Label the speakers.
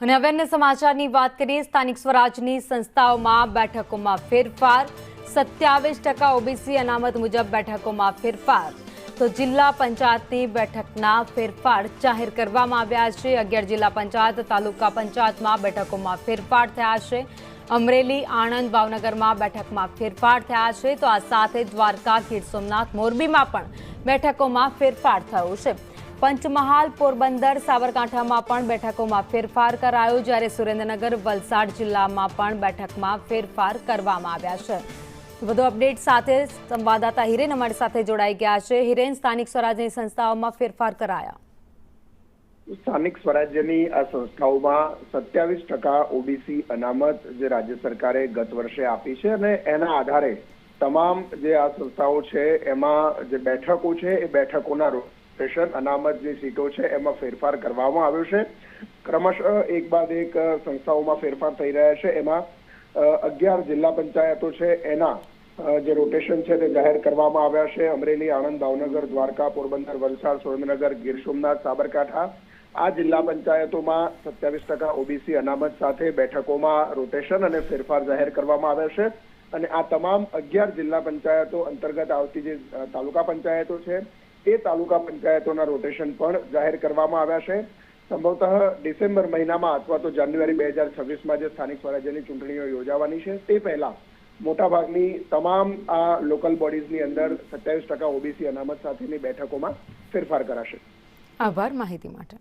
Speaker 1: અને હવે અન્ય સમાચારની વાત કરીએ। સ્થાનિક સ્વરાજની સંસ્થાઓમાં બેઠકોમાં ફેરફાર। 27% ઓબીસી અનામત મુજબ બેઠકોમાં ફેરફાર। તો જિલ્લા પંચાયતની બેઠકના ફેરફાર જાહેર કરવામાં આવ્યા છે। 11 જિલ્લા પંચાયત તાલુકા પંચાયતમાં બેઠકોમાં ફેરફાર થયા છે। અમરેલી, આણંદ, ભાવનગરમાં બેઠકમાં ફેરફાર થયા છે। તો આ સાથે દ્વારકા, ગીર સોમનાથ, મોરબીમાં પણ બેઠકોમાં ફેરફાર થયો છે। પંચમહાલ, પોરબંદર, સાબરકાંઠામાં પણ બેઠકોમાં ફેરફાર કરાયો, જ્યારે સુરેન્દ્રનગર, વલસાડ જિલ્લામાં પણ બેઠકમાં ફેરફાર કરવામાં આવ્યા છે। વધુ અપડેટ સાથે સંવાદદાતા હિરેન અમારી સાથે જોડાઈ ગયા છે। હિરેન, સ્થાનિક સ્વરાજની સંસ્થાઓમાં ફેરફાર કરાયા।
Speaker 2: સ્થાનિક સ્વરાજ્યની આ સંસ્થાઓમાં 27% ઓબીસી અનામત જે રાજ્ય સરકારે ગત વર્ષે આપી છે અને એના આધારે તમામ જે આ સંસ્થાઓ છે એમાં જે બેઠકો છે એ બેઠકોના રોટેશન અનામત જે સીટો છે એમાં ફેરફાર કરવામાં આવ્યો છે। ક્રમશઃ એક બાદ એક સંસ્થાઓમાં ફેરફાર થઈ રહ્યા છે। એમાં 11 જિલ્લા પંચાયતો છે એના જે રોટેશન છે તે જાહેર કરવામાં આવ્યા છે। અમરેલી, આણંદ, ભાવનગર, દ્વારકા, પોરબંદર, વલસાડ, સુરેન્દ્રનગર, ગીર સોમનાથ, સાબરકાંઠા આ જિલ્લા પંચાયતોમાં 27% ઓબીસી અનામત સાથે બેઠકોમાં રોટેશન અને ફેરફાર જાહેર કરવામાં આવ્યા છે। અને આ તમામ 11 જિલ્લા પંચાયતો અંતર્ગત આવતી જે તાલુકા પંચાયતો છે એ તાલુકા પંચાયતોના રોટેશન પણ જાહેર કરવામાં આવ્યા છે। સંભવતઃ ડિસેમ્બર મહિનામાં અથવા તો જાન્યુઆરી 2026માં જે સ્થાનિક સ્વરાજ્યની ચૂંટણીઓ યોજાવાની છે તે પહેલા મોટાભાગની તમામ આ લોકલ બોડીઝની અંદર 27% ઓબીસી અનામત સાથેની બેઠકોમાં ફેરફાર કરાશે।
Speaker 1: આભાર માહિતી માટે।